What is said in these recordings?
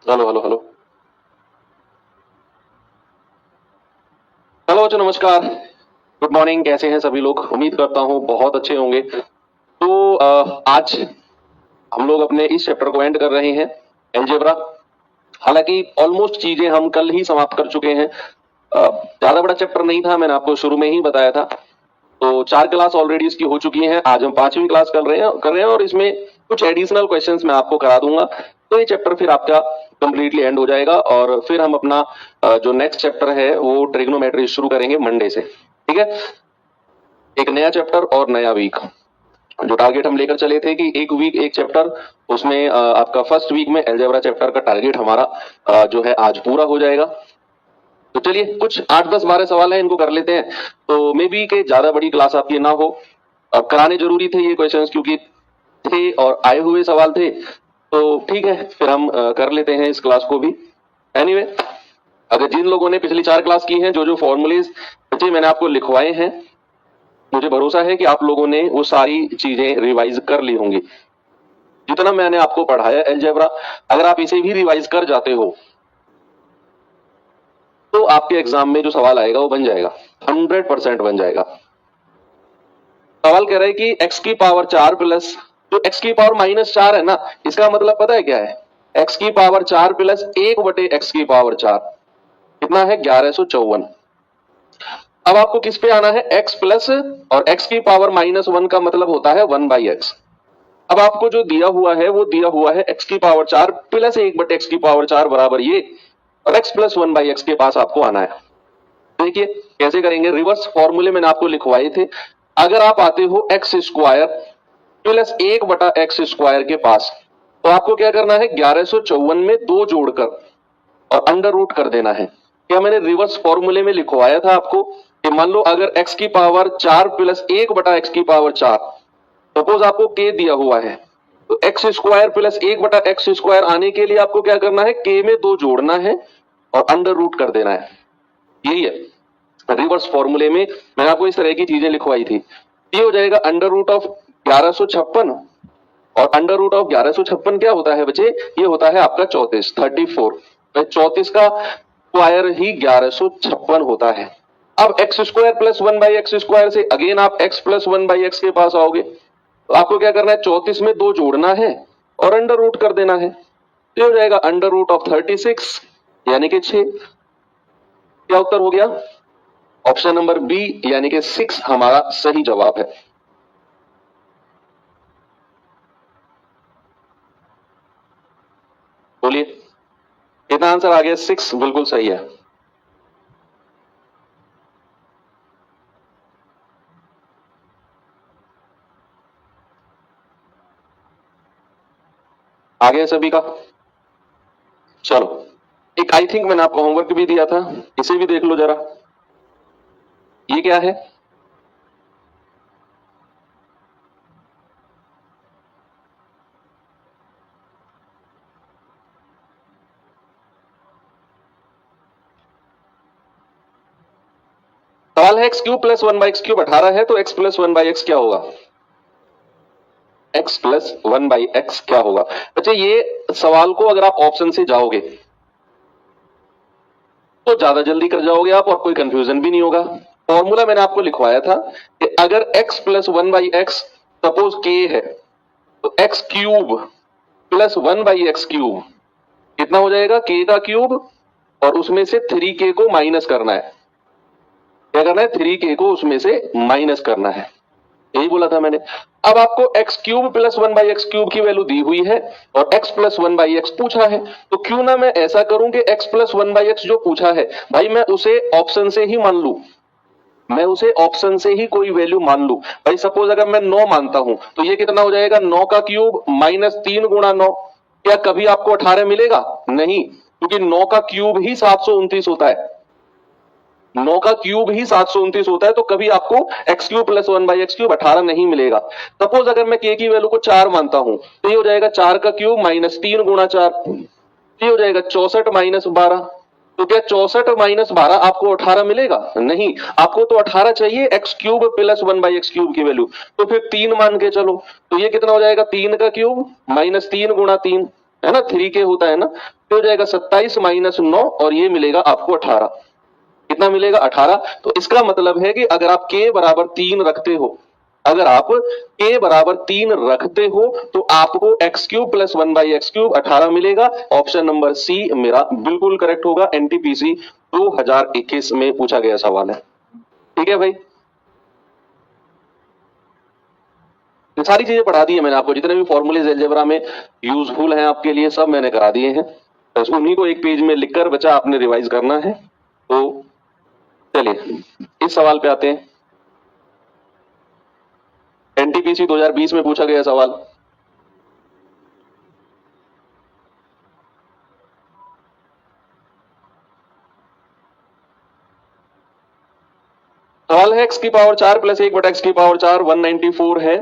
Hello hello hello hello बच्चों, नमस्कार। Good morning. कैसे हैं सभी लोग? उम्मीद करता हूँ बहुत अच्छे होंगे। तो आज हम लोग अपने इस चैप्टर को एंड कर रहे हैं, अलजेब्रा। हालांकि ऑलमोस्ट चीजें हम कल ही समाप्त कर चुके हैं। ज्यादा बड़ा चैप्टर नहीं था, मैंने आपको शुरू में ही बताया था। तो 4 क्लास ऑलरेडी इसकी हो चुकी हैं। आज हम 5वीं क्लास कर रहे हैं और इसमें कुछ एडिशनल क्वेश्चंस मैं आपको करा दूंगा। तो ये चैप्टर फिर आपका कंप्लीटली एंड हो जाएगा और फिर हम अपना जो नेक्स्ट चैप्टर है वो ट्रिग्नोमेट्री शुरू करेंगे मंडे से। ठीक है, एक नया चैप्टर और नया वीक। जो टारगेट हम लेकर चले थे कि एक वीक एक चैप्टर, उसमें आपका फर्स्ट वीक में अलजेब्रा चैप्टर का टारगेट हमारा जो है आज पूरा हो जाएगा। तो चलिए, कुछ 8 10 12 सवाल है, इनको कर लेते हैं। तो मे बी के ज्यादा बड़ी क्लास आपकी ना हो। अब कराने जरूरी थे ये क्वेश्चंस, क्योंकि थे और आए हुए सवाल थे। तो ठीक है, फिर हम कर लेते हैं इस क्लास को भी। एनीवे, अगर जिन लोगों ने पिछली 4 क्लास की हैं, जो जो फॉर्मूलेज बच्चे मैंने आपको लिखवाए हैं, मुझे भरोसा है कि आप लोगों ने वो सारी चीजें रिवाइज कर ली होंगी। जितना मैंने आपको पढ़ाया अलजेब्रा, अगर आप इसे भी रिवाइज कर जाते हो तो आपके एग्जाम में जो सवाल आएगा वो बन जाएगा, 100% बन जाएगा। सवाल कह रहा है कि x की पावर 4 प्लस, जो x की पावर -4 है ना, इसका मतलब पता है क्या है? x की पावर 4 प्लस 1 बटे x की पावर 4 कितना है? 1154। अब आपको किस पे आना है? x प्लस, और x की पावर -1 का मतलब होता है 1/x। अब आपको जो दिया हुआ है वो दिया हुआ है x की पावर 4 प्लस 1 बटे x की पावर 4 बराबर ये, और x प्लस 1/x के पास आपको आना है। देखिए कैसे करेंगे, रिवर्स फॉर्मूले मैंने आपको लिखवाए थे। अगर आप आते हो एक्स स्क्वायर प्लस 1 बटा एक्स स्क्वायर के पास, तो आपको क्या करना है? 1154 में 2 जोड़कर और अंडर रूट कर देना है। क्या मैंने रिवर्स फॉर्मूले में लिखवाया था आपको कि मान लो अगर x की पावर 4 प्लस 1 बटा एक्स की पावर 4, सपोज आपको k दिया हुआ है, तो एक्स स्क्वायर प्लस 1 बटा एक्स स्क्वायर आने के लिए आपको क्या करना है? k में 2 जोड़ना है और अंडर रूट कर देना है। यही है रिवर्स फॉर्मूले में, मैंने आपको इस तरह की चीजें लिखवाई थी। ये हो जाएगा अंडर रूट ऑफ 1156, और अंडर रूट ऑफ 1156 क्या होता है बच्चे? ये होता है आपका 34, 34। 34 का स्क्वायर ही 1156 होता है। अब x square plus 1/x square से अगेन आप x प्लस 1/x के पास आओगे, तो आपको क्या करना है? 34 में 2 जोड़ना है और अंडर रूट कर देना है। तो हो जाएगा अंडर रूट ऑफ 36 यानी कि 6। क्या उत्तर हो गया? ऑप्शन नंबर बी यानी कि 6 हमारा सही जवाब है। बोलिए, कितना आंसर आ गया? 6 बिल्कुल सही है। आ गया सभी का? चलो, एक आई थिंक मैंने आपको होमवर्क भी दिया था, इसे भी देख लो जरा। ये क्या है? सवाल है x cube plus 1/x cube 18 है, तो x प्लस 1/x क्या होगा? x प्लस 1/x क्या होगा? अच्छा, ये सवाल को अगर आप ऑप्शन से जाओगे तो ज्यादा जल्दी कर जाओगे आप और कोई कंफ्यूजन भी नहीं होगा। फॉर्मूला मैंने आपको लिखवाया था कि अगर x plus 1/x suppose k है, तो x cube plus 1/x cube कितना हो जाएगा? k का क्यूब, और उसमें से 3k को माइनस करना है। क्या करना है? 3k को उसमें से माइनस करना है। यही बोला था मैंने। अब आपको x cube plus 1/x cube की वैल्यू दी हुई है और x प्लस 1/x पूछा है, तो क्यों ना मैं ऐसा करूं कि x प्लस 1/x जो पूछा है भाई, मैं उसे ऑप्शन से ही मान लू। मैं उसे ऑप्शन से ही कोई वैल्यू मान लू। भाई सपोज अगर मैं 9 मानता हूं, तो ये कितना हो जाएगा? 9 का क्यूब माइनस 3 गुणा 9। क्या कभी आपको 18 मिलेगा? नहीं, क्योंकि 9 का क्यूब ही 729 होता है। 9 का क्यूब ही 729 होता है, तो कभी आपको x cube plus 1/x cube 18 नहीं मिलेगा। सपोज अगर मैं k की वैल्यू को 4 मानता हूं, तो ये हो जाएगा 4 का क्यूब माइनस 3 गुणा 4, ये हो जाएगा 64 माइनस 12। तो क्या 64 माइनस 12 आपको 18 मिलेगा? नहीं, आपको तो 18 चाहिए x cube plus 1/x cube की वैल्यू। तो फिर 3 मान के चलो, तो ये कितना हो जाएगा? 3 का क्यूब माइनस 3 गुणा 3, है ना, 3k होता है ना, तो हो जाएगा 27 माइनस 9 और ये मिलेगा आपको 18। कितना मिलेगा? 18। तो इसका मतलब है कि अगर आप k बराबर 3 रखते हो, अगर आप k बराबर 3 रखते हो तो आपको x cube plus 1/x cube 18 मिलेगा। ऑप्शन नंबर सी मेरा बिल्कुल करेक्ट होगा। एनटीपीसी 2021 में पूछा गया सवाल है। ठीक है भाई, ये सारी चीजें पढ़ा दी है मैंने आपको, जितने भी फॉर्मूले अलजेब्रा में यूजफुल हैं आपके लिए सब मैंने करा दिए हैं, बस उन्हीं को एक पेज में लिखकर बच्चा आपने रिवाइज करना है। तो चलिए इस सवाल पे आते हैं। एनटीपीसी 2020 में पूछा गया सवाल, सवाल है एक्स की पावर 4 प्लस 1 बटा एक्स की पावर 4 194 है,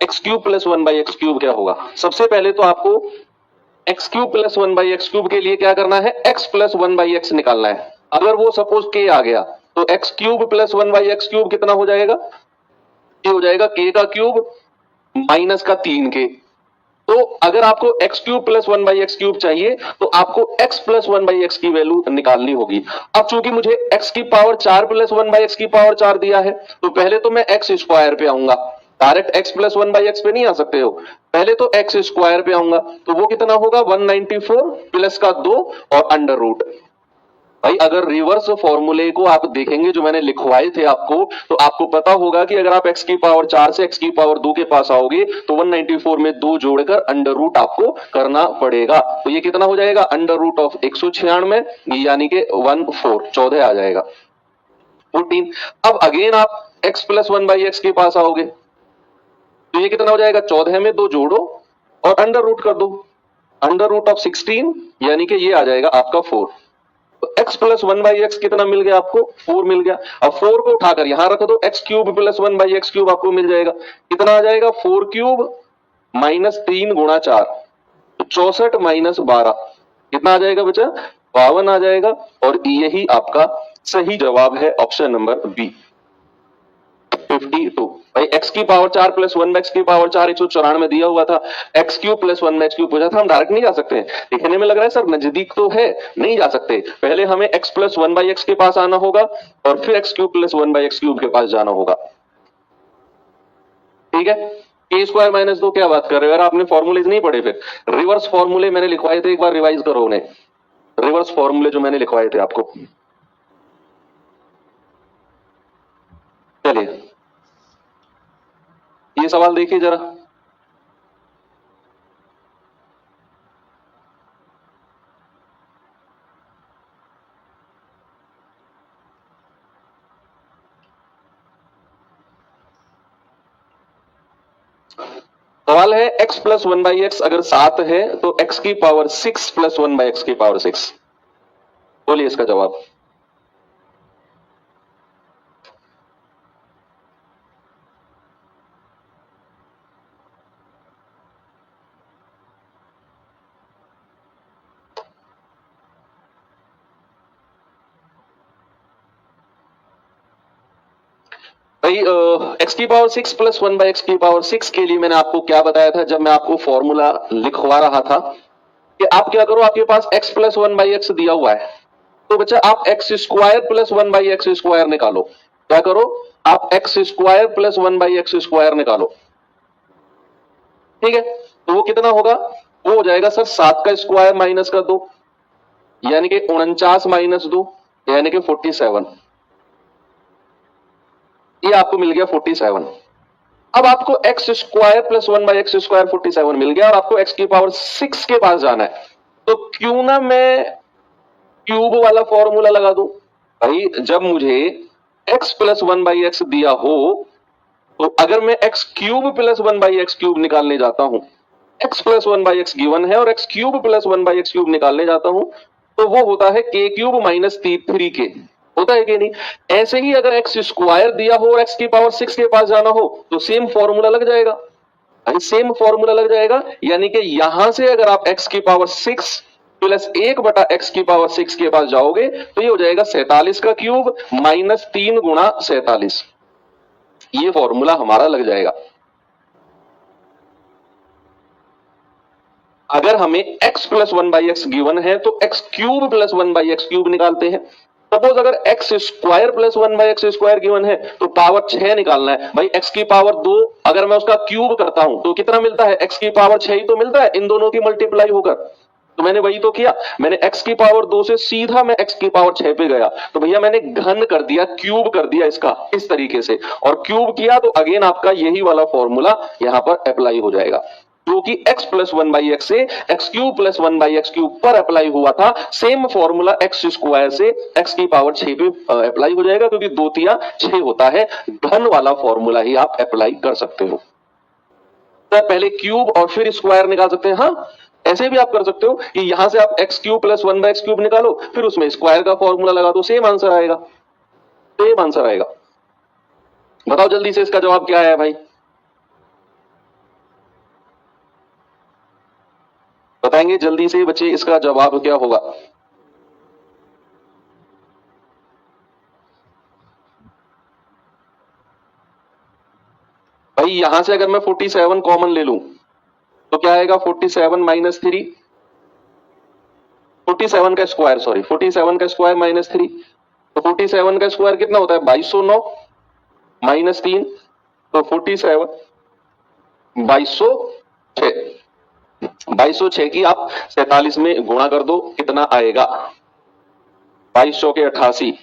x cube plus 1/x cube क्या होगा? सबसे पहले तो आपको x cube plus 1/x cube के लिए क्या करना है? x प्लस 1/x निकालना है। अगर वो सपोज k आ गया तो x cube plus 1/x cube कितना हो जाएगा? ये हो जाएगा k का क्यूब माइनस का 3k। तो अगर आपको x cube plus 1/x cube चाहिए तो आपको x प्लस 1/x की वैल्यू निकालनी होगी। अब चूंकि मुझे x की पावर 4 प्लस 1/x की पावर 4 दिया है तो पहले तो मैं x स्क्वायर पे आऊंगा, डायरेक्ट x प्लस 1/x पे नहीं आ सकते हो, पहले तो x स्क्वायर पे आऊंगा। तो वो कितना होगा? 194 प्लस का 2 और अंडर रूट। भाई अगर रिवर्स फॉर्मूले को आप देखेंगे जो मैंने लिखवाए थे आपको, तो आपको पता होगा कि अगर आप x की पावर 4 से x की पावर 2 के पास आओगे तो 194 में 2 जोड़कर अंडर रूट आपको करना पड़ेगा। तो ये कितना हो जाएगा? अंडर रूट ऑफ 196 यानी कि 14 आ जाएगा 14। अब अगेन आप x प्लस 1/x के पास आओगे तो ये कितना हो जाएगा? 14 में 2 जोड़ो और अंडर रूट कर दो, अंडर रूट ऑफ 16 यानी कि ये आ जाएगा आपका 4। तो x प्लस 1/x कितना मिल गया आपको? 4 मिल गया। अब 4 को उठाकर यहां रख दो, x cube plus 1/x cube आपको मिल जाएगा। कितना आ जाएगा? 4 क्यूब माइनस 3 गुणा 4 तो 64 माइनस 12 कितना आ जाएगा बच्चा? 52 आ जाएगा। और यही आपका सही जवाब है, ऑप्शन नंबर बी 52। भाई x की पावर 4 प्लस 1/x की पावर 4 194 में दिया हुआ था, x cube plus 1/x cube पूछा था, हम डायरेक्ट नहीं जा सकते हैं। दिखने में लग रहा है सर नजदीक तो है, नहीं जा सकते, पहले हमें x प्लस 1/x के पास आना होगा और फिर x cube plus 1/x cube के पास जाना होगा। ठीक है, k स्क्वायर माइनस 2 क्या बात कर रहे हो यार, आपने फॉर्मूलेज नहीं पढ़े? फिर रिवर्स फॉर्मूले मैंने लिखवाए थे, एक बार रिवाइज करो उन्हें, रिवर्स फॉर्मूले जो मैंने लिखवाए थे आपको। चलिए ये सवाल देखिए जरा, सवाल है x प्लस 1/x अगर 7 है तो x की पावर 6 प्लस 1/x की पावर 6, बोलिए इसका जवाब। भाई x की पावर 6 प्लस 1/x की पावर 6 के लिए मैंने आपको क्या बताया था जब मैं आपको फॉर्मूला लिखवा रहा था कि आप क्या करो, आपके पास x प्लस 1/x दिया हुआ है तो बच्चा आप x square plus 1/x square निकालो। क्या करो? आप x square plus 1/x square निकालो। ठीक है, तो वो कितना होगा? वो हो जाएगा सर 7 का स्क्वायर माइनस का 2 यानी कि 49 माइनस 2 यानी कि 47, ये आपको मिल गया 47। अब आपको x square plus 1/x square 47 मिल गया और आपको x की पावर 6 के पास जाना है, तो क्यों ना मैं क्यूब वाला फॉर्मूला लगा दूं। भाई जब मुझे x प्लस 1/x दिया हो तो अगर मैं x cube plus 1/x cube निकालने जाता हूं, x प्लस 1/x गिवन है और x cube plus 1/x cube निकालने जाता हूं तो वो होता है k क्यूब माइनस 3k, होता है कि नहीं? ऐसे ही अगर x स्क्वायर दिया हो और x की पावर 6 के पास जाना हो तो सेम फॉर्मूला लग जाएगा, सेम फॉर्मूला लग जाएगा। यानी कि यहां से अगर आप x की पावर 6 प्लस 1 बटा x की पावर 6 के पास जाओगे तो ये हो जाएगा 47 का क्यूब माइनस 3 गुणा 47, ये फॉर्मूला हमारा लग जाएगा। अगर हमें x plus one by x given है तो x cube plus one by X cube निकालते हैं। सपोज अगर x square plus one by X square given है तो पावर 6 निकालना है भाई। x की पावर 2 अगर मैं उसका क्यूब करता हूं तो कितना मिलता है, x की पावर 6 ही तो मिलता है इन दोनों की मल्टीप्लाई होकर। तो मैंने वही तो किया, मैंने x की पावर 2 से सीधा मैं x की पावर 6 पे गया, तो भैया मैंने घन कर दिया, क्यूब कर दिया इसका इस तरीके से, और क्यूब किया तो अगेन आपका यही वाला फॉर्मूला यहां पर अप्लाई हो जाएगा, जो कि x plus one by X से X cube plus one by X cube पर अप्लाई हुआ था। सेम फॉर्मूला एक्स स्क्वायर से x की पावर 6 पे अप्लाई हो जाएगा, क्योंकि 2 तिया 6 होता है। घन वाला फॉर्मूला ही आप अप्लाई कर सकते हो। तो पहले क्यूब और फिर स्क्वायर निकाल सकते हैं। हाँ, ऐसे भी आप कर सकते हो कि यहां से आप x cube plus one by X cube निकालो, फिर उसमें स्क्वायर का फॉर्मूला लगा दो, सेम आंसर आएगा, सेम आंसर आएगा। बताओ जल्दी से इसका जवाब क्या है भाई, बताएंगे जल्दी से बच्चे इसका जवाब क्या होगा। भाई यहां से अगर मैं 47 कॉमन ले लूं तो क्या आएगा, 47 माइनस 3, 47 का स्क्वायर, सॉरी 47 का स्क्वायर माइनस 3, तो 47 का स्क्वायर कितना होता है 2209 माइनस 3, तो 47 2206, 2206 की आप 47 में गुणा कर दो, कितना आएगा 22 चौके 88।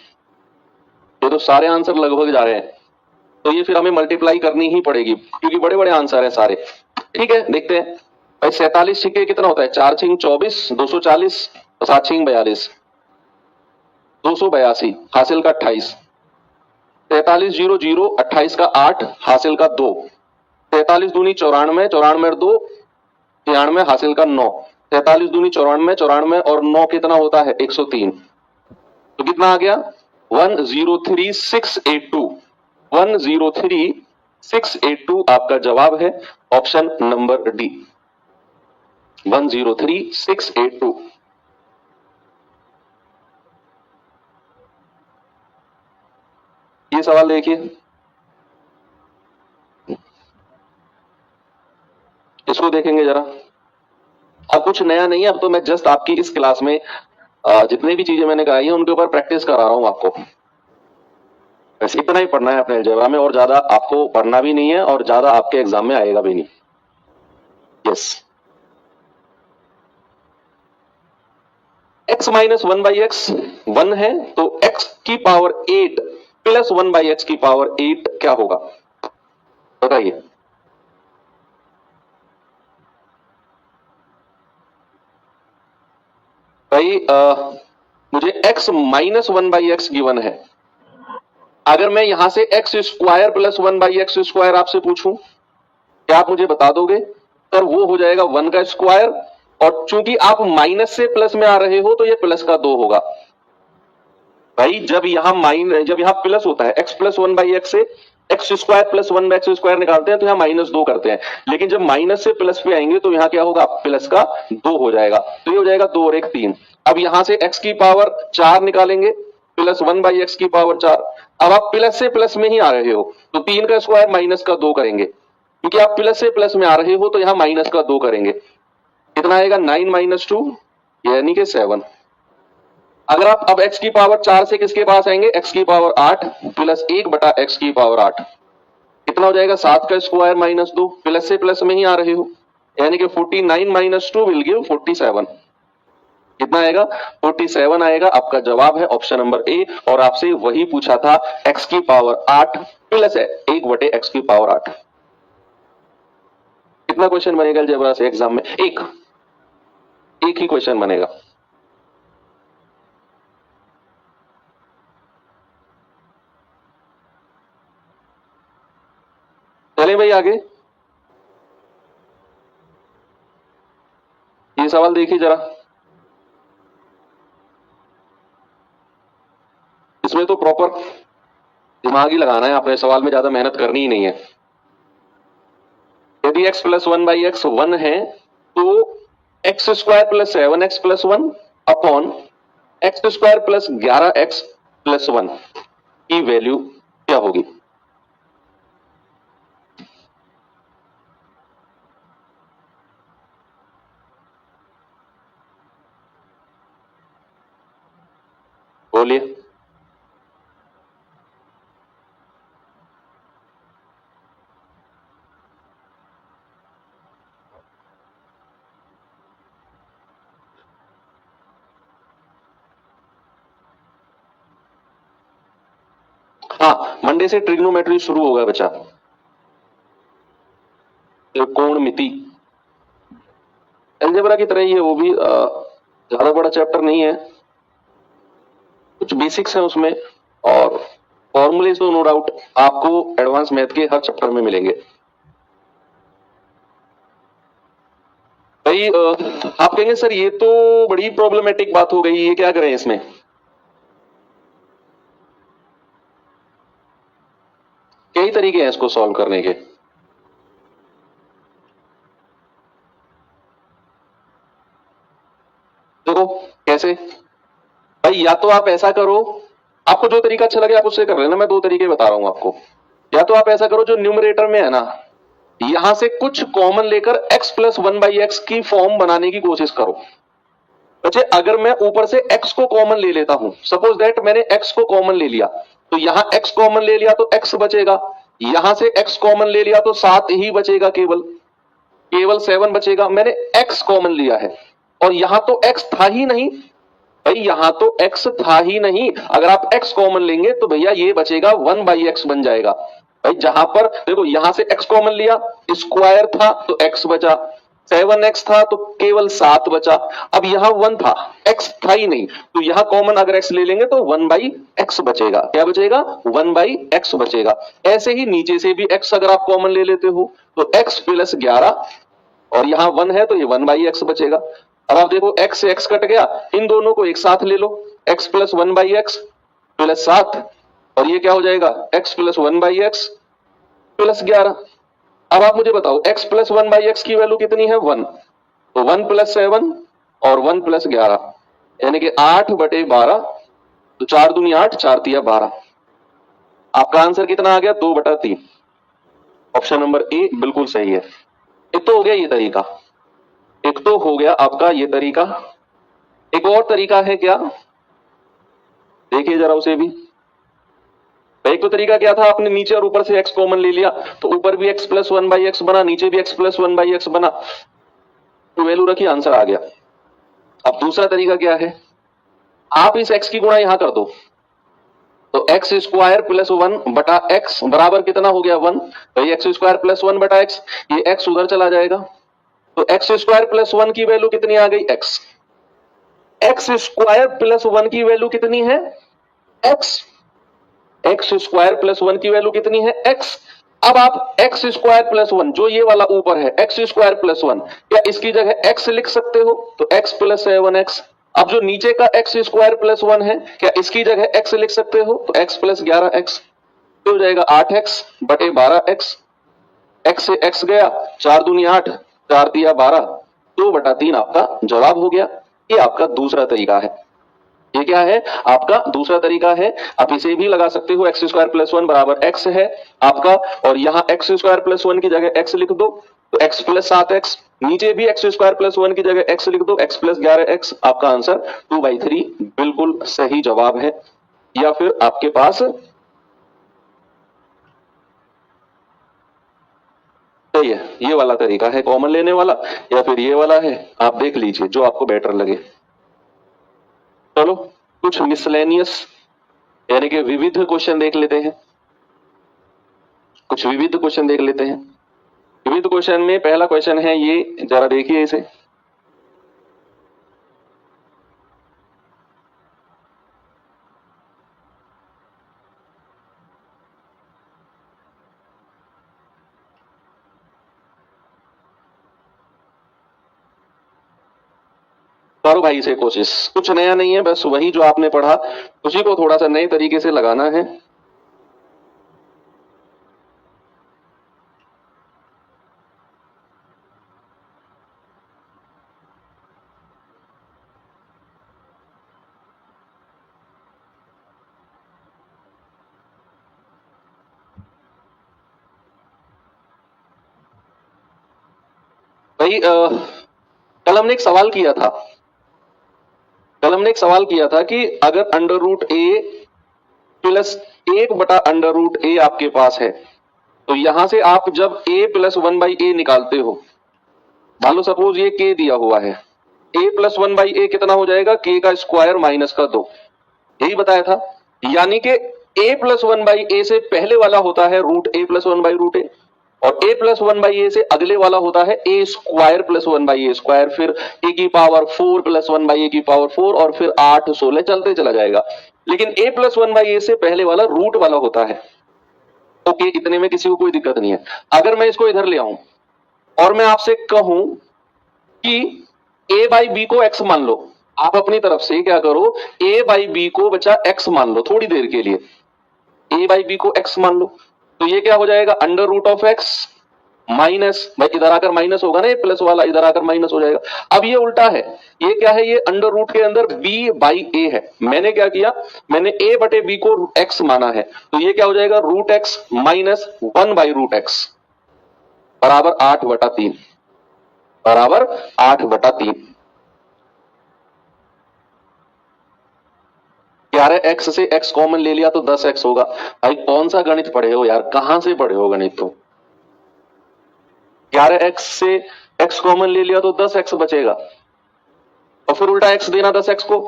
ये तो सारे आंसर लगभग जा रहे हैं, तो ये फिर हमें मल्टीप्लाई करनी ही पड़ेगी क्योंकि बड़े बड़े आंसर हैं सारे। ठीक है, देखते हैं भाई 47 छिके कितना होता है, 4 छिंग 24, 240, 7 छिंग 42, 282, हासिल का 28, 43 जीरो जीरो 28 का 8, हासिल का 2, 43 दूनी 94, 94 2 93, हासिल का 9, 43 दूनी 94, 94 और 9 कितना होता है 103, तो कितना आ गया 103682, 103682 आपका जवाब है, ऑप्शन नंबर डी 103682। ये सवाल देखिए, इसको देखेंगे जरा। अब कुछ नया नहीं है, अब तो मैं जस्ट आपकी इस क्लास में जितने भी चीजें मैंने कराई है उनके ऊपर प्रैक्टिस करा रहा हूं आपको। बस इतना ही पढ़ना है अपने अलजेब्रा में, और ज्यादा आपको पढ़ना भी नहीं है और ज्यादा आपके एग्जाम में आएगा भी नहीं। Yes, x minus one by x 1 है, तो x की power 8 plus one by x की पावर 8 क्या होगा, बताइए। भाई मुझे x minus one by x given है, अगर मैं यहां से X square plus one by X square आपसे पूछूं, क्या आप मुझे बता दोगे? सर वो हो जाएगा 1 का स्क्वायर, और चूंकि आप माइनस से प्लस में आ रहे हो तो ये प्लस का 2 होगा। भाई जब यहां प्लस होता है, X plus one by X से X square plus one by X square निकालते हैं तो यहां -2 करते हैं, लेकिन जब माइनस से प्लस पे आएंगे तो यहां क्या होगा, प्लस का 2 हो जाएगा, तो ये हो जाएगा 2 और 1 3। अब यहां से x की पावर 4 निकालेंगे, प्लस वन बाई एक्स की पावर 4। अब आप प्लस से प्लस में ही आ रहे हो तो 3 का स्क्वायर माइनस का 2 करेंगे, क्योंकि आप प्लस से प्लस में आ रहे हो तो यहां माइनस का 2 करेंगे, कितना आएगा 9 माइनस 2 यानी कि 7। अगर आप अब x की पावर 4 से किसके पास आएंगे, x की पावर 8 प्लस 1 बटा x की पावर 8, कितना हो जाएगा 7 का स्क्वायर माइनस 2, प्लस से प्लस में ही आ रहे हो, यानी कि 49 माइनस 2 विल गिव 47, कितना आएगा 47 आएगा। आपका जवाब है ऑप्शन नंबर ए, और आपसे वही पूछा था x की पावर 8 प्लस 1 बटे x की पावर 8। कितना क्वेश्चन बनेगा अलजेब्रा से एग्जाम में, एक ही क्वेश्चन बनेगा। चलें भाई आगे, ये सवाल देखिए जरा, इसमें तो प्रॉपर दिमाग ही लगाना है आपने, सवाल में ज्यादा मेहनत करनी ही नहीं है। यदि x plus one by x 1 है तो x square plus 7x plus 1 upon x square plus 11x plus 1 की वैल्यू क्या होगी। बोलिए। हाँ, मंडे से ट्रिग्नोमेट्री शुरू होगा बच्चा। कोणमिति अलजेब्रा की तरह ही है, वो भी ज्यादा बड़ा चैप्टर नहीं है, कुछ बेसिक्स हैं उसमें, और फॉर्मूले तो नो डाउट आपको एडवांस मैथ के हर चैप्टर में मिलेंगे। भाई आप कहेंगे सर ये तो बड़ी प्रॉब्लमेटिक बात हो गई, ये क्या करें इसमें? कई तरीके हैं इसको सॉल्व करने के। देखो कैसे भाई, या तो आप ऐसा करो, आपको जो तरीका अच्छा लगे आप उससे कर लेना, मैं दो तरीके बता रहा हूं आपको। या तो आप ऐसा करो, जो न्यूमरेटर में है ना, यहां से कुछ कॉमन लेकर x प्लस 1/x की फॉर्म बनाने की कोशिश करो। अच्छा, अगर मैं ऊपर से x को कॉमन ले लेता हूं, सपोज दैट मैंने x को कॉमन ले लिया, तो यहां x कॉमन ले लिया तो x बचेगा, यहां से x कॉमन ले लिया तो 7 ही बचेगा, केवल केवल 7 बचेगा। मैंने x कॉमन लिया है और यहां तो x था ही नहीं भाई, यहां तो x था ही नहीं, अगर आप x कॉमन लेंगे तो भैया ये बचेगा 1/x बन जाएगा। भाई जहां पर देखो, यहां से x कॉमन लिया, स्क्वायर था तो x बचा, 7x था तो केवल 7 बचा। अब यहां 1 था, x था ही नहीं, तो यहां कॉमन अगर x ले लेंगे तो 1/x बचेगा। क्या बचेगा? 1/x बचेगा। ऐसे ही नीचे से भी x अगर आप कॉमन ले लेते हो तो x प्लस 11, और यहां 1 है तो ये 1/x बचेगा। अब आप देखो, x से x कट गया, इन दोनों को एक साथ ले लो, x प्लस 1/x प्लस 7, और ये क्या हो जाएगा? x plus 1/x plus 11। अब आप मुझे बताओ, x प्लस 1/x की वैल्यू कितनी है? 1, तो 1 प्लस 7 और 1 प्लस 11, यानी कि 8/12, तो 4 दूनी 8, 4 तिया 12। आपका आंसर कितना आ गया? 2/3। ऑप्शन नंबर ए बिल्कुल सही है। एक तो हो गया ये तरीका, एक तो हो गया आपका ये तरीका। एक और तरीका है क्या, देखिए जरा उसे भी। एक तो तरीका क्या था, आपने नीचे और ऊपर से x कॉमन ले लिया, तो ऊपर भी x प्लस 1/x बना, नीचे भी x प्लस 1/x बना, तो वैल्यू रखी, आंसर आ गया। अब दूसरा तरीका क्या है, आप इस x की गुणा यहां कर दो, तो एक्स स्क्वायर प्लस 1/x बराबर कितना हो गया? 1। तो एक्स स्क्वायर प्लस 1/x, ये x उधर चला जाएगा, तो एक्स स्क्वायर प्लस 1 की वैल्यू कितनी आ गई? x। एक्स स्क्वायर प्लस 1 की वैल्यू कितनी है? x। एक्स स्क्वायर प्लस 1 की वैल्यू कितनी है? x। अब आप एक्स स्क्वायर प्लस 1, जो ये वाला ऊपर है एक्स स्क्वायर प्लस 1, क्या इसकी जगह x लिख सकते हो? तो x प्लस 7x। अब जो नीचे का एक्स स्क्वायर प्लस 1 है, क्या इसकी जगह x लिख सकते हो? तो x प्लस 11x, तो हो जाएगा 8x/12x। x से x गया, 4 दूनी 8, 4 तिया 12, 2/3 आपका जवाब हो गया। ये आपका दूसरा तरीका है। ये क्या है? आपका दूसरा तरीका है। आप इसे भी लगा सकते हो, एक्स स्क्वायर प्लस 1 बराबर x है आपका, और यहां एक्स स्क्वायर प्लस 1 की जगह x लिख दो, तो x प्लस 7x, नीचे भी एक्स स्क्वायर प्लस 1 की जगह x लिख दो, x प्लस 11x। आपका आंसर 2/3 बिल्कुल सही जवाब है। या फिर आपके पास सही है, ये वाला तरीका है कॉमन लेने वाला, या फिर ये वाला है, आप देख लीजिए जो आपको बेटर लगे। चलो कुछ मिसलेनियस यानी कि विविध क्वेश्चन देख लेते हैं, कुछ विविध क्वेश्चन देख लेते हैं। विविध क्वेश्चन में पहला क्वेश्चन है ये, जरा देखिए इसे। करो भाई इसे कोशिश, कुछ नया नहीं है, बस वही जो आपने पढ़ा उसी को थोड़ा सा नए तरीके से लगाना है। भाई कल हमने एक सवाल किया था, कल हमने एक सवाल किया था कि अगर अंडर रूट ए प्लस 1/√a आपके पास है, तो यहां से आप जब a प्लस 1/a निकालते हो, मान लो सपोज ये k दिया हुआ है, a प्लस 1/a कितना हो जाएगा, k का स्क्वायर माइनस का 2, यही बताया था। यानी कि a प्लस 1/a से पहले वाला होता है रूट a प्लस 1/√a, और a प्लस 1/a से अगले वाला होता है a square plus 1/a square, फिर a की पावर 4 प्लस 1/a की पावर 4, और फिर 8 16 चलते चला जाएगा। लेकिन a प्लस 1/a से पहले वाला रूट वाला होता है। ओके, इतने में किसी को कोई दिक्कत नहीं है। अगर मैं इसको इधर ले आऊं और मैं आपसे कहूं कि a बाई बी को x मान लो, आप अपनी तरफ से क्या करो, a बाई बी को बचा x मान लो थोड़ी देर के लिए, a बाई बी को x मान लो, तो ये क्या हो जाएगा, under root of x minus, भाई इधर आकर माइनस होगा ना, ये प्लस वाला इधर आकर माइनस हो जाएगा। अब ये उल्टा है, ये क्या है, ये अंडर रूट के अंदर b बाई a है। मैंने क्या किया, मैंने a बटे b को x माना है, तो ये क्या हो जाएगा, रूट x माइनस 1/√x बराबर 8/3, बराबर 8/3। 11x से x कॉमन ले लिया तो 10x होगा। भाई कौन सा गणित पढ़े हो यार, कहां से पढ़े हो गणित तो? 11x से x कॉमन ले लिया तो 10x बचेगा, और फिर उल्टा x देना 10x को।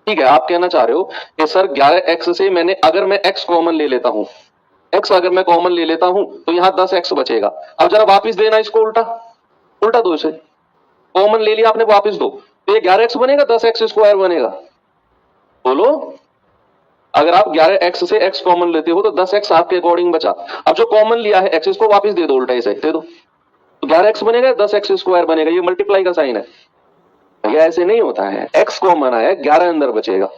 ठीक है, आप कहना चाह रहे हो कि सर 11x से मैंने, अगर मैं x कॉमन ले लेता हूं, x अगर मैं कॉमन ले लेता हूं तो यहां 10x बचेगा। अब जरा वापिस देना इसको, उल्टा उल्टा दो इसे, कॉमन ले लिया आपने, वापिस दो, तो ये 11x बनेगा, 10x स्क्वायर बनेगा। बोलो, अगर आप 11x से x कॉमन लेते हो तो 10x आपके अकॉर्डिंग बचा। अब जो कॉमन लिया है x, इसको वापस दे दो, उल्टा इसे दे दो, तो 11x बनेगा, 10x स्क्वायर बनेगा। ये मल्टीप्लाई का साइन है, भैया ऐसे नहीं होता है। x कॉमन आया, 11 अंदर बचेगा।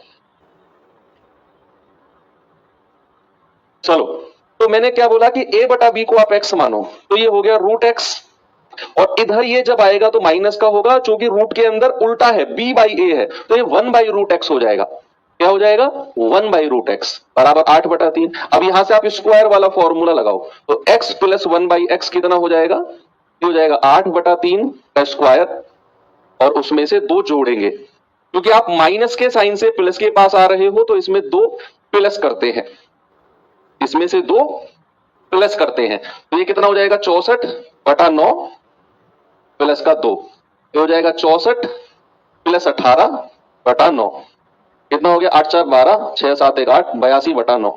चलो, तो मैंने क्या बोला कि a बटा b को आप x मानो, तो ये हो गया रूट x, और इधर ये जब आएगा तो माइनस का होगा, क्योंकि रूट के अंदर उल्टा है, b बाई a है, तो ये 1/√x हो जाएगा। क्या हो जाएगा, 1/√x बराबर 8/3। अब यहां से आप स्क्वायर वाला फॉर्मूला लगाओ, तो x प्लस 1/x कितना हो जाएगा, हो जाएगा 8/3 का स्क्वायर, और उसमें से 2 जोड़ेंगे, क्योंकि आप माइनस के साइन से प्लस के पास आ रहे हो, तो इसमें 2 प्लस करते हैं, इसमें से 2 प्लस करते हैं, तो ये कितना हो जाएगा, 64/9 प्लस का 2, ये हो जाएगा 64 प्लस 18/9, कितना हो गया, 8 4 12, 6 7 1 8, 82/9।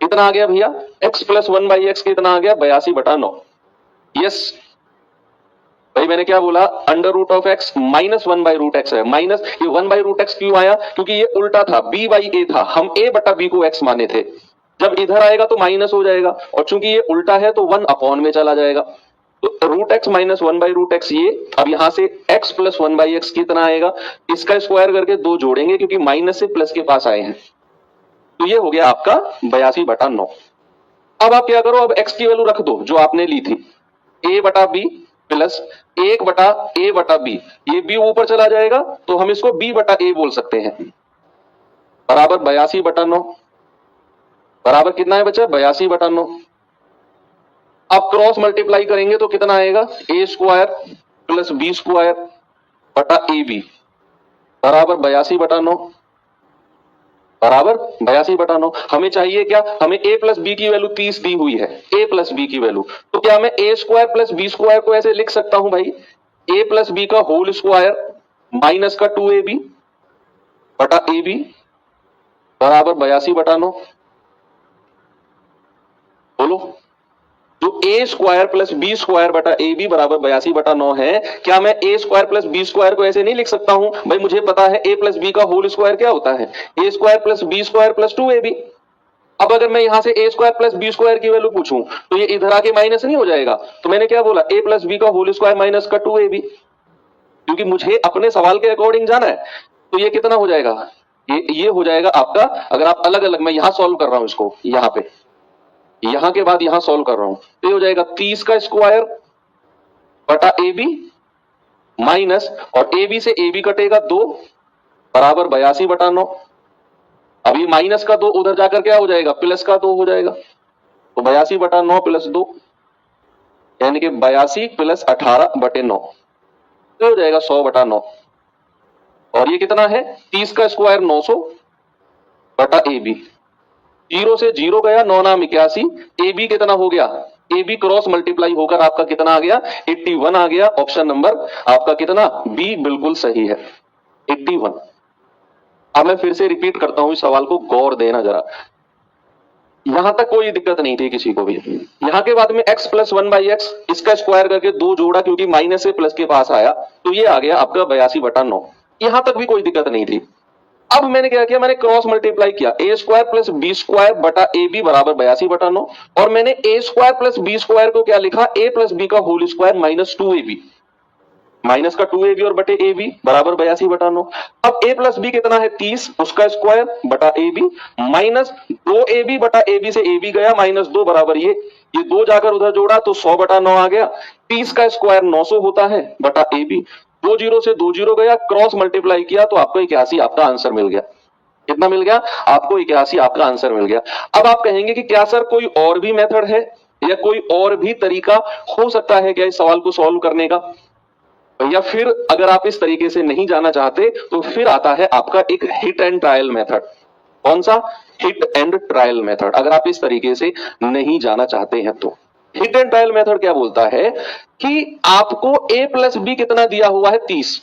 कितना आ गया भैया, x प्लस 1/x कितना आ गया, 82/9। यस भाई, मैंने क्या बोला, under root of x minus 1/√x है। माइनस ये 1/√x क्यों आया, क्योंकि ये उल्टा था, b बाई a था, हम a बटा b को x माने थे। जब इधर आएगा तो माइनस हो जाएगा, और चूंकि ये उल्टा है तो 1 अपॉन में चला जाएगा, तो रूट x माइनस 1/√x ये। अब यहां से x प्लस 1/x कितना आएगा, इसका स्क्वायर करके 2 जोड़ेंगे, क्योंकि माइनस से प्लस के पास आए हैं, तो ये हो गया आपका 82/9। अब आप क्या करो, अब x की वैल्यू रख दो जो आपने ली थी, a बटा b प्लस 1/a/b, ये b ऊपर चला जाएगा, तो हम इसको b बटा a बोल सकते हैं, बराबर 82/9, बराबर कितना है बच्चा, 82/9। अब क्रॉस मल्टीप्लाई करेंगे तो कितना आएगा, a square plus b square बटा ab बराबर 82/9, बराबर 82/9। हमें चाहिए क्या, हमें a प्लस बी की वैल्यू 30 दी हुई है, a प्लस बी की वैल्यू, तो क्या मैं a square plus b square को ऐसे लिख सकता हूं भाई, a प्लस b का होल स्क्वायर माइनस का 2ab बटा ab बराबर 82/9। बोलो, जो a square plus B square बटा ए बी बराबर 82/9 है, क्या मैं a square plus B square को ऐसे नहीं लिख सकता हूं, भाई मुझे पता है a प्लस बी का होल स्क्वायर क्या होता है, a square plus B square plus 2ab। अब अगर मैं यहां से a square plus B square की वैल्यू पूछूं, तो ये इधर आके माइनस नहीं हो जाएगा, तो मैंने क्या बोला, a प्लस बी का होल स्क्वायर माइनस का 2ab, क्योंकि मुझे अपने सवाल के अकॉर्डिंग जाना है। तो ये कितना हो जाएगा, ये हो जाएगा आपका, अगर आप अलग अलग, मैं यहां सॉल्व कर रहा हूं इसको, यहां पे, यहां के बाद यहां सॉल्व कर रहा हूं, तो ये हो जाएगा 30 का स्क्वायर बटा ए बी माइनस, और ए बी से ए बी कटेगा 2 बराबर 82/9। अब ये माइनस का 2 उधर जाकर क्या हो जाएगा, प्लस का 2 हो जाएगा, तो 82/9 प्लस 2 यानी कि 82 प्लस 18/9, तो हो जाएगा 100/9। और ये कितना है 30 का स्क्वायर 900 बटा ए बी। 0 से 0 गया 9 नाम 81, ए बी कितना हो गया, ए बी क्रॉस मल्टीप्लाई होकर आपका कितना आ गया 81 आ गया। ऑप्शन नंबर आपका कितना बी बिल्कुल सही है 81। अब मैं फिर से रिपीट करता हूं इस सवाल को, गौर देना जरा। यहां तक कोई दिक्कत नहीं थी किसी को भी। यहां के बाद में x प्लस 1/x इसका स्क्वायर करके 2 जोड़ा, क्योंकि माइनस से प्लस के पास आया तो ये आ गया आपका 82/9। यहां तक भी कोई दिक्कत नहीं थी। अब मैंने क्या किया, मैंने क्रॉस मल्टीप्लाई किया, A square plus B square बटा ए बी बराबर 82/9, और मैंने A square plus B square को क्या लिखा, ए प्लस बी का whole square minus 2ab, minus का 2ab और बटे ए बी बराबर 82/9। अब a प्लस बी कितना है 30, उसका स्क्वायर बटा ए बी माइनस 2ab बटा ए बी से ए बी गया माइनस 2 बराबर ये 2 जाकर उधर जोड़ा तो 100/9 आ गया। 30 का स्क्वायर 900 होता है बटा ए बी, 2 0 से 2 0 गया, क्रॉस मल्टीप्लाई किया तो आपको 81 आपका आंसर मिल गया। कितना मिल गया आपको 81 आपका आंसर मिल गया। अब आप कहेंगे कि क्या सर कोई और भी मेथड है या कोई और भी तरीका हो सकता है क्या इस सवाल को सॉल्व करने का, या फिर अगर आप इस तरीके से नहीं जाना चाहते तो फिर आता है आपका एक हिट एंड ट्रायल मेथड। कौन सा, हिट एंड ट्रायल मेथड। अगर आप इस तरीके से नहीं जाना चाहते हैं तो हिट एंड ट्रायल मेथड क्या बोलता है कि आपको a प्लस बी कितना दिया हुआ है 30,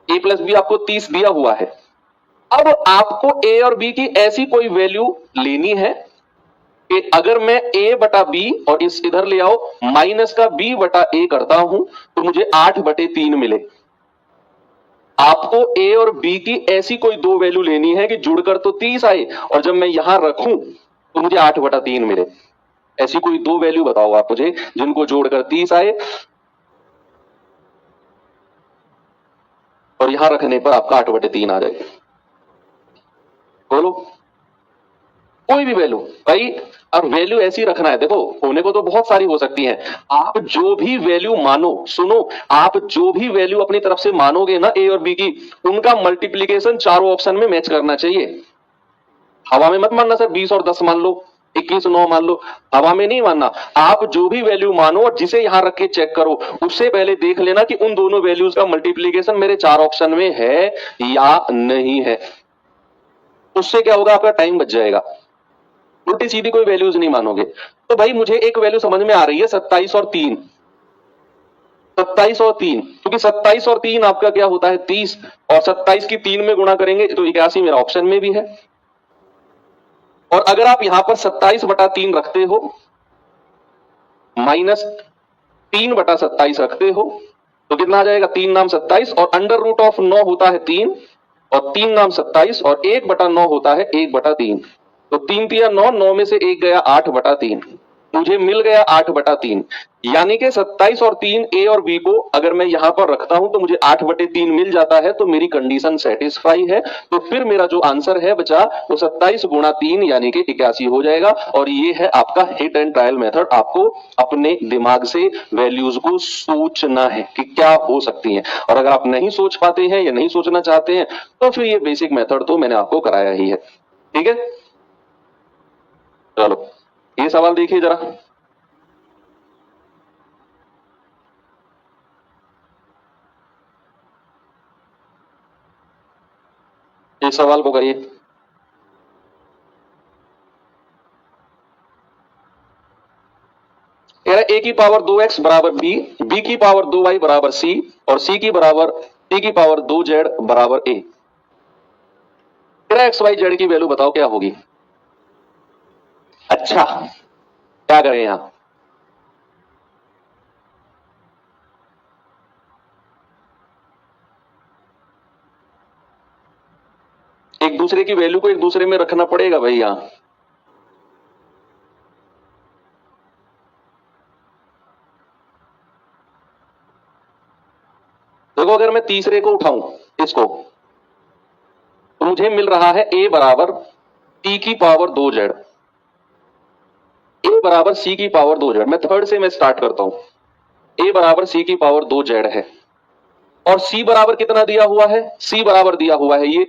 a प्लस बी आपको 30 दिया हुआ है। अब आपको a और b की ऐसी कोई वैल्यू लेनी है कि अगर मैं a बटा b और इस इधर ले आओ माइनस का b बटा a करता हूं तो मुझे 8/3 मिले। आपको a और b की ऐसी कोई दो वैल्यू लेनी है कि जुड़कर तो 30 आए और जब मैं यहां रखूं तो मुझे 8/3 मिले। ऐसी कोई दो वैल्यू बताओ आप मुझे जिनको जोड़कर 30 आए और यहां रखने पर आपका 8/3 आ जाए। बोलो कोई भी वैल्यू भाई। और वैल्यू ऐसी रखना है, देखो होने को तो बहुत सारी हो सकती हैं, आप जो भी वैल्यू मानो, सुनो, आप जो भी वैल्यू अपनी तरफ से मानोगे ना ए और बी की, उनका मल्टीप्लीकेशन चारों ऑप्शन में मैच करना चाहिए। हवा में मत मानना सर 20 और 10 मान लो, 21 9 मान लो, हवा में नहीं मानना। आप जो भी वैल्यू मानो और जिसे यहां रख के चेक करो उससे पहले देख लेना कि उन दोनों वैल्यूज का मल्टीप्लीकेशन मेरे चार ऑप्शन में है या नहीं है। उससे क्या होगा, आपका टाइम बच जाएगा। उल्टी सीधी कोई वैल्यूज नहीं मानोगे। तो भाई मुझे एक वैल्यू समझ में आ रही है 27 और 3, 27 और 3, क्योंकि 27 और 3 आपका क्या होता है 30, और 27 की 3 में गुणा करेंगे तो 81 मेरा ऑप्शन में भी है। और अगर आप यहां पर 27/3 रखते हो माइनस 3/27 रखते हो तो कितना आ जाएगा, 3 नाम 27 और अंडर रूट ऑफ 9 होता है 3 और 3 नाम 27 और 1/9 होता है 1/3। तो 3 3 9, 9 में से 1 गया 8/3, मुझे मिल गया 8/3। यानी कि 27 और 3 ए और बी को अगर मैं यहां पर रखता हूं तो मुझे 8/3 मिल जाता है, तो मेरी कंडीशन सेटिस्फाई है। तो फिर मेरा जो आंसर है बचा वो 27 गुणा 3 यानी कि 81 हो जाएगा। और ये है आपका हिट एंड ट्रायल मेथड। आपको अपने दिमाग से वैल्यूज को सोचना है कि क्या हो सकती है, और अगर आप नहीं सोच पाते हैं या नहीं सोचना चाहते हैं तो फिर ये बेसिक मेथड तो मैंने आपको कराया ही है। ठीक है, चलो ये सवाल देखिए जरा। इस सवाल को करिए। ए की पावर 2x बराबर b, b की पावर 2y बराबर c और c की पावर 2z बराबर a। तेरा एक्स वाई जेड की वैल्यू बताओ क्या होगी। अच्छा क्या करें यहां, एक दूसरे की वैल्यू को एक दूसरे में रखना पड़ेगा भाई। यहां देखो अगर मैं तीसरे को उठाऊं इसको तो मुझे मिल रहा है a बराबर t की पावर 2z, a बराबर c की पावर 2z। मैं थर्ड से मैं स्टार्ट करता हूं। a बराबर c की पावर 2z है और c बराबर कितना दिया हुआ है, c बराबर दिया हुआ है ये,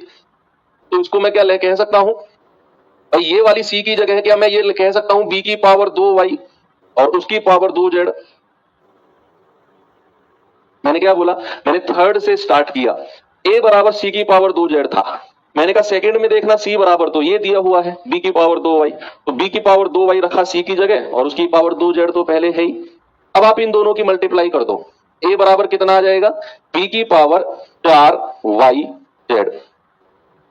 तो इसको मैं क्या कह सकता हूं भाई, ये वाली c की जगह क्या मैं ये कह सकता हूं b की पावर 2y और उसकी पावर 2z। मैंने क्या बोला, मैंने थर्ड से स्टार्ट किया, a बराबर c की पावर 2z था, मैंने कहा सेकंड में देखना c बराबर तो ये दिया हुआ है b की पावर 2y, तो b की पावर 2y रखा c की जगह और उसकी पावर 2z तो पहले है ही। अब आप इन दोनों की मल्टीप्लाई कर दो, a बराबर कितना आ जाएगा, b की पावर 4yz,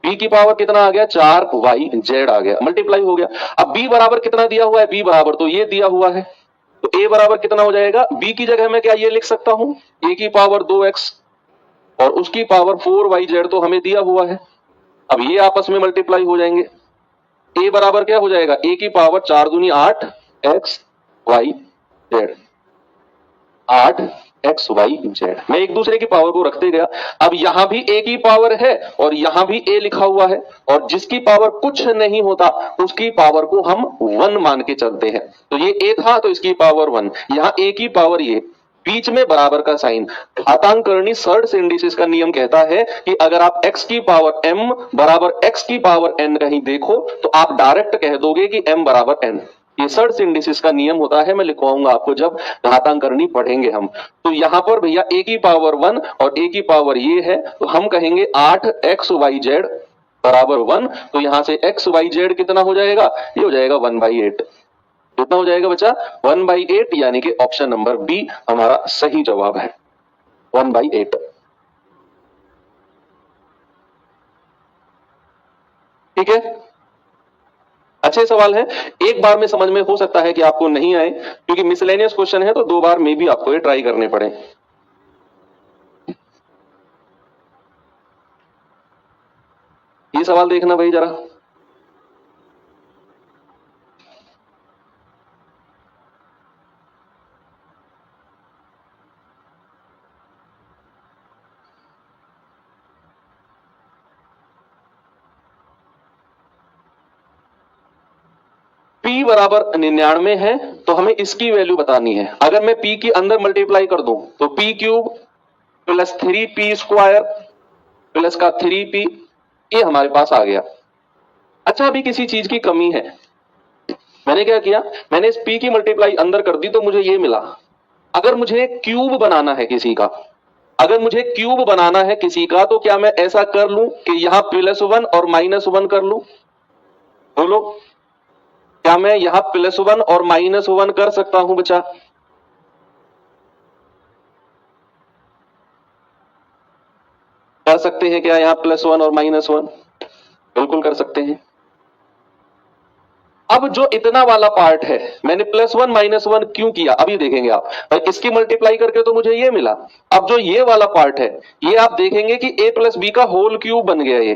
b की पावर कितना आ गया 4yz आ गया, मल्टीप्लाई हो गया। अब b बराबर कितना दिया हुआ है, b बराबर तो ये दिया हुआ है, तो a बराबर कितना हो जाएगा, b की जगह में क्या ये लिख सकता हूं a की पावर 2x और उसकी पावर 4yz तो हमें दिया हुआ है। अब ये आपस में मल्टीप्लाई हो जाएंगे, a बराबर क्या हो जाएगा, a की पावर 4 दूनी 8 x y z, 8 x y z। मैं एक दूसरे की पावर को रखते गया, अब यहां भी a की पावर है और यहां भी a लिखा हुआ है, और जिसकी पावर कुछ नहीं होता उसकी पावर को हम 1 मान के चलते हैं। तो ये a था तो इसकी पावर 1, यहां a की पावर ये, बीच में बराबर का साइन। घातांकर्णी सर्ड्स इंडिसेस का नियम कहता है कि अगर आप x की पावर m बराबर x की पावर n कहीं देखो तो आप डायरेक्ट कह दोगे कि m बराबर n। ये सर्ड्स इंडिसेस का नियम होता है, मैं लिखवाऊंगा आपको जब घातांकर्णी पढ़ेंगे हम। तो यहां पर भैया a की पावर 1 और a की पावर ये है, तो हम कहेंगे 8xyz बराबर 1, तो यहां से xyz कितना हो जाएगा, ये हो जाएगा 1/8। कितना हो जाएगा बच्चा, 1/8, यानी कि ऑप्शन नंबर बी हमारा सही जवाब है, 1/8। ठीक है, अच्छे सवाल है, एक बार में समझ में हो सकता है कि आपको नहीं आए, क्योंकि मिसलेनियस क्वेश्चन है तो 2 बार में भी आपको ये ट्राई करने पड़े। ये सवाल देखना भाई जरा, p बराबर 99 है तो हमें इसकी वैल्यू बतानी है। अगर मैं p की अंदर मल्टीप्लाई कर दूं तो p cube plus 3p square plus का 3p, ये हमारे पास आ गया। अच्छा, अभी किसी चीज की कमी है, मैंने क्या किया, मैंने इस p की मल्टीप्लाई अंदर कर दी तो मुझे ये मिला। अगर मुझे क्यूब बनाना है किसी का, अगर मुझे क्यूब बनाना है किसी का, तो क्या मैं ऐसा कर लूं कि यहां +1 और -1 कर लूं, बोलो क्या मैं यहां +1 और -1 कर सकता हूं बच्चा? कर सकते हैं क्या यहां +1 और -1? बिल्कुल कर सकते हैं। अब जो इतना वाला पार्ट है, मैंने +1 -1 क्यों किया अभी देखेंगे आप, और इसकी मल्टीप्लाई करके तो मुझे ये मिला। अब जो ये वाला पार्ट है, ये आप देखेंगे कि a प्लस बी का होल क्यूब बन गया, ये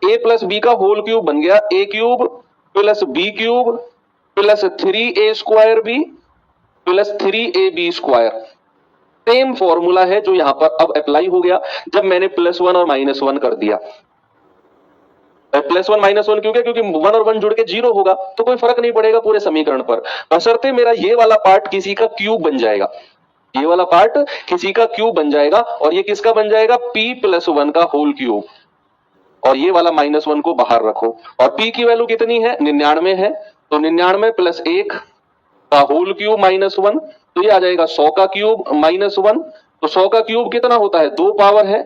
a प्लस बी का होल क्यूब बन गया, a cube plus B cube plus 3a square B plus 3ab square. Same formula है जो यहां पर अब अप्लाई हो गया जब मैंने +1 और -1 कर दिया। +1 -1 क्यों, क्योंकि 1 और 1 जुड़ के 0 होगा तो कोई फर्क नहीं पड़ेगा पूरे समीकरण पर, बशर्ते मेरा ये वाला पार्ट किसी का क्यूब बन जाएगा, ये वाला पार्ट किसी का क्यूब बन जाएगा, और ये किसका बन जाएगा, p + 1 का होल क्यूब, और ये वाला -1 को बाहर रखो, और p की वैल्यू कितनी है, 99 है, तो 99 + 1 का होल क्यूब -1, तो ये आ जाएगा 100 का क्यूब -1, तो 100 का क्यूब कितना होता है, 2 पावर है,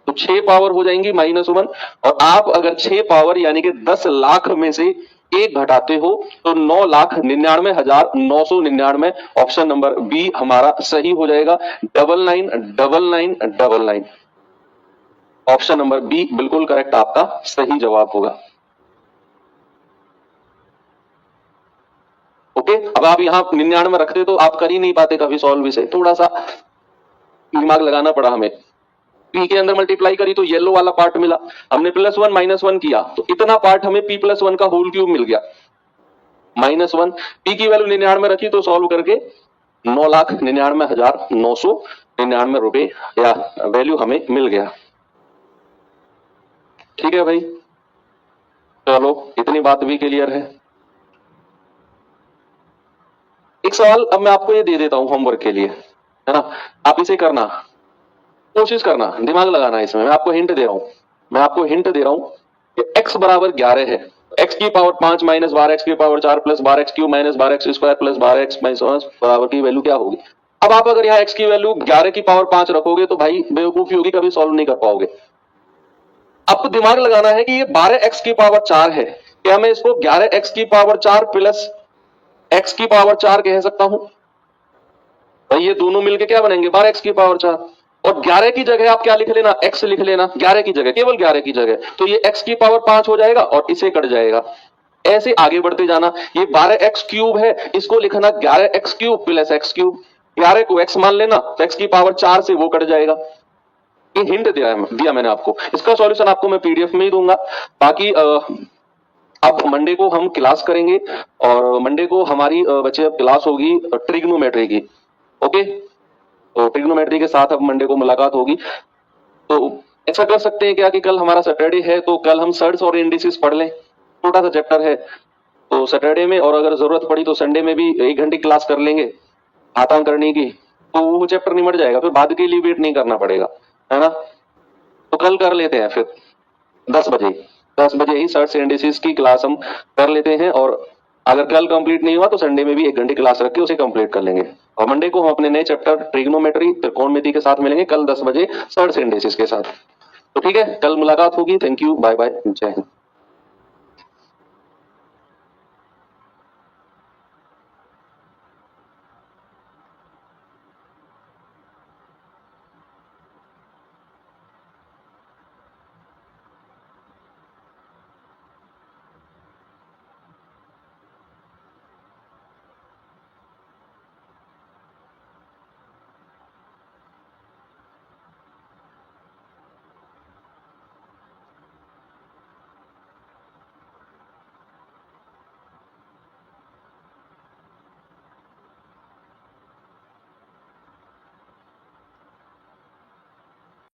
तो 6 पावर हो जाएंगी -1, और आप अगर 6 पावर यानी कि 10 लाख में से 1 घटाते हो तो 9,99,999, ऑप्शन नंबर बी हमारा सही हो जाएगा, 999999, ऑप्शन नंबर बी बिल्कुल करेक्ट आपका सही जवाब होगा। ओके, अब आप यहां 99 रखते तो आप कर ही नहीं पाते कभी सॉल्व इसे, थोड़ा सा दिमाग लगाना पड़ा हमें। p के अंदर मल्टीप्लाई करी तो येलो वाला पार्ट मिला, हमने +1 -1 किया तो इतना पार्ट हमें p + 1 का होल क्यूब मिल गया, -1, p की वैल्यू 99 रखी तो सॉल्व करके 9,99,999 रुपए या वैल्यू हमें मिल गया। ठीक है भाई, चलो इतनी बात भी क्लियर है। एक सवाल अब मैं आपको ये दे देता हूं होमवर्क के लिए, है ना, आप इसे करना, कोशिश करना, दिमाग लगाना इसमें, मैं आपको हिंट दे रहा हूं, मैं आपको हिंट दे रहा हूं कि x बराबर 11 है, x की पावर 5 माइनस 12x की power 4 plus 12x cube minus 12x square plus 12x minus बराबर की वैल्यू क्या होगी, अब आप अगर यहाँ x की वैल्यू 11 की पावर 5 रखोगे तो भाई बेवकूफी होगी, कभी सॉल्व नहीं कर पाओगे। आपको दिमाग लगाना है कि ये 12x की पावर 4 है, क्या मैं इसको 11x की पावर 4 प्लस x की पावर 4 कह सकता हूं? भाई ये दोनों मिलके क्या बनेंगे? 12x की पावर 4। और 11 की जगह आप क्या लिख लेना? x लिख लेना, 11 की जगह, केवल 11 की जगह। तो ये x की पावर 5 हो जाएगा और इसे कट जाएगा। ऐसे आगे बढ़ते जाना। ये 12x क्यूब है, इसको लिखना 11x cube plus x cube. 11 को x मान लेना, तो x की पावर 4 से वो कट जाएगा। ये हिंट दिया मैंने आपको। इसका सॉल्यूशन आपको मैं पीडीएफ में ही दूंगा। बाकी अब मंडे को हम क्लास करेंगे और मंडे को हमारी बच्चे अब क्लास होगी ट्रिग्नोमेट्री की। ओके, तो ट्रिग्नोमेट्री के साथ अब मंडे को मुलाकात होगी। तो ऐसा कर सकते हैं क्या कि कल हमारा सैटरडे है, तो कल हम सर्ड्स और इंडिसेस पढ़ लें। छोटा सा चैप्टर है, तो सैटरडे में, और अगर जरूरत पड़ी तो संडे में भी 1 घंटे क्लास कर लेंगे घातांक करने की, तो वो चैप्टर निमट जाएगा, फिर बाद के लिए वेट नहीं करना पड़ेगा, है ना। तो कल कर लेते हैं फिर 10 बजे ही सर्च इंडिसेस की क्लास हम कर लेते हैं। और अगर कल कंप्लीट नहीं हुआ तो संडे में भी 1 घंटे क्लास रख के उसे कंप्लीट कर लेंगे। और मंडे को हम अपने नए चैप्टर ट्रिग्नोमेट्री त्रिकोणमिति के साथ मिलेंगे कल 10 बजे सर्च इंडिसेस के साथ। तो ठीक है, कल मुलाकात होगी। थैंक यू, बाय बाय, जय हिंद।